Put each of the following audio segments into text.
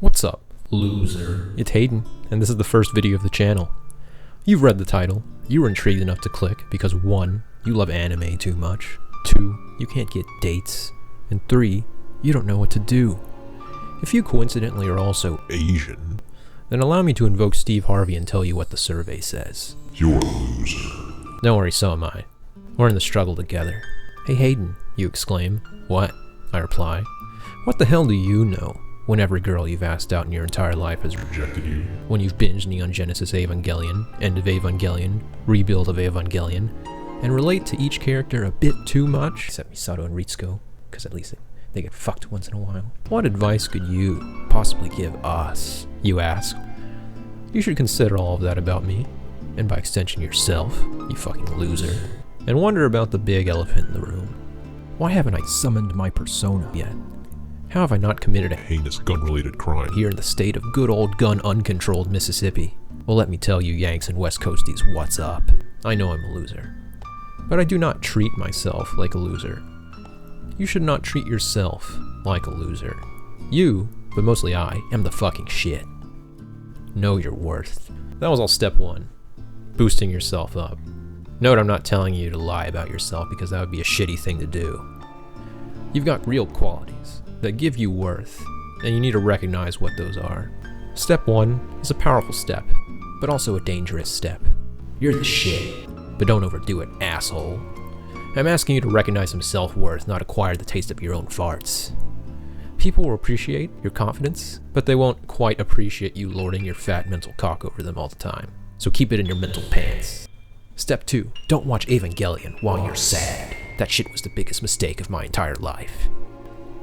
What's up, loser? It's Hayden, and this is the first video of the channel. You've read the title, you were intrigued enough to click because 1. You love anime too much, 2. You can't get dates, and 3. You don't know what to do. If you coincidentally are also Asian, then allow me to invoke Steve Harvey and tell you what the survey says. You're a loser. Don't worry, so am I. We're in the struggle together. Hey Hayden, you exclaim. What? I reply. What the hell do you know? When every girl you've asked out in your entire life has Rejected you. when you've binged Neon Genesis Evangelion, End of Evangelion, Rebuild of Evangelion, and relate to each character a bit too much, except Misato and Ritsuko, because at least they get fucked once in a while. What advice could you possibly give us, you ask? You should consider all of that about me, and by extension yourself, you fucking loser, and wonder about the big elephant in the room. Why haven't I summoned my persona yet? How have I not committed a Heinous gun-related crime. here in the state of good old gun uncontrolled Mississippi? Well, let me tell you Yanks and West Coasties what's up. I know I'm a loser, but I do not treat myself like a loser. You should not treat yourself like a loser. You, but mostly I, am the fucking shit. Know your worth. That was all step 1. Boosting yourself up. Note I'm not telling you to lie about yourself because that would be a shitty thing to do. You've got real qualities that give you worth, and you need to recognize what those are. Step 1 is a powerful step, but also a dangerous step. You're the shit, but don't overdo it, asshole. I'm asking you to recognize some self-worth, not acquire the taste of your own farts. People will appreciate your confidence, but they won't quite appreciate you lording your fat mental cock over them all the time. So keep it in your mental pants. Step 2, don't watch Evangelion while you're sad. That shit was the biggest mistake of my entire life.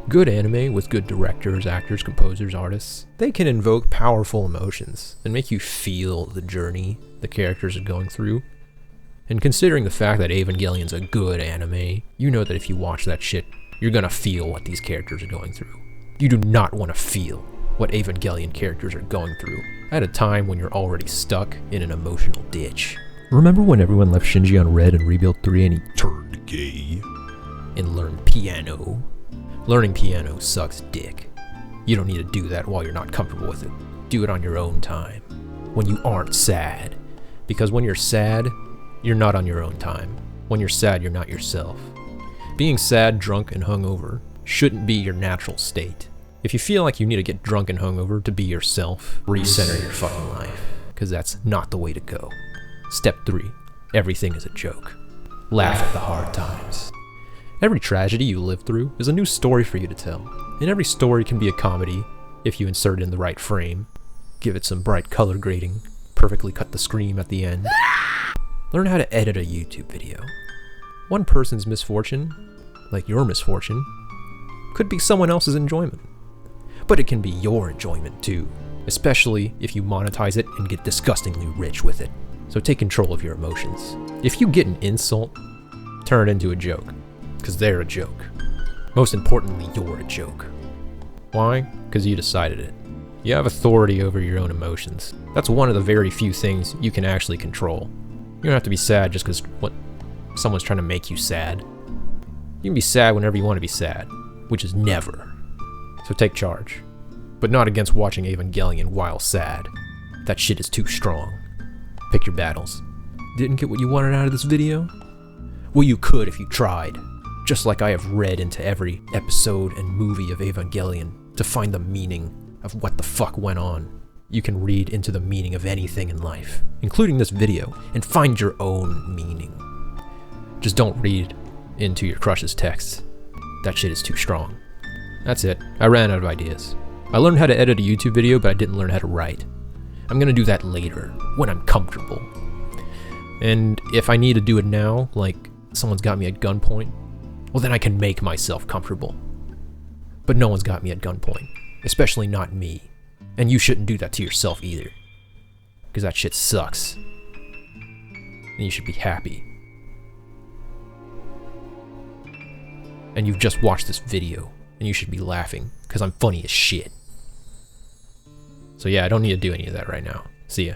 Good anime with good directors, actors, composers, artists, they can invoke powerful emotions and make you feel the journey the characters are going through. And considering the fact that Evangelion's a good anime, you know that if you watch that shit, you're gonna feel what these characters are going through. You do not want to feel what Evangelion characters are going through at a time when you're already stuck in an emotional ditch. Remember when everyone left Shinji on Red in Rebuild 3 and he Turned gay. and learned piano? Learning piano sucks dick. You don't need to do that while you're not comfortable with it. Do it on your own time, when you aren't sad. Because when you're sad, you're not on your own time. When you're sad, you're not yourself. Being sad, drunk, and hungover shouldn't be your natural state. If you feel like you need to get drunk and hungover to be yourself, recenter your fucking life, because that's not the way to go. Step 3, everything is a joke. Laugh at the hard times. Every tragedy you live through is a new story for you to tell, and every story can be a comedy if you insert it in the right frame, give it some bright color grading, perfectly cut the scream at the end. Learn how to edit a YouTube video. One person's misfortune, like your misfortune, could be someone else's enjoyment. But it can be your enjoyment too, especially if you monetize it and get disgustingly rich with it. So take control of your emotions. If you get an insult, turn it into a joke, because they're a joke. Most importantly, you're a joke. Why? Because you decided it. You have authority over your own emotions. That's one of the very few things you can actually control. You don't have to be sad just because someone's trying to make you sad. You can be sad whenever you want to be sad, which is never. So take charge. But not against watching Evangelion while sad. That shit is too strong. Pick your battles. Didn't get what you wanted out of this video? Well, you could if you tried. Just like I have read into every episode and movie of Evangelion to find the meaning of what the fuck went on. You can read into the meaning of anything in life, including this video, and find your own meaning. Just don't read into your crush's texts. That shit is too strong. That's it. I ran out of ideas. I learned how to edit a YouTube video, but I didn't learn how to write. I'm gonna do that later, when I'm comfortable. And if I need to do it now, like someone's got me at gunpoint, well then I can make myself comfortable. But no one's got me at gunpoint, especially not me. And you shouldn't do that to yourself either, because that shit sucks. And you should be happy. And you've just watched this video, and you should be laughing, because I'm funny as shit. So yeah, I don't need to do any of that right now. See ya.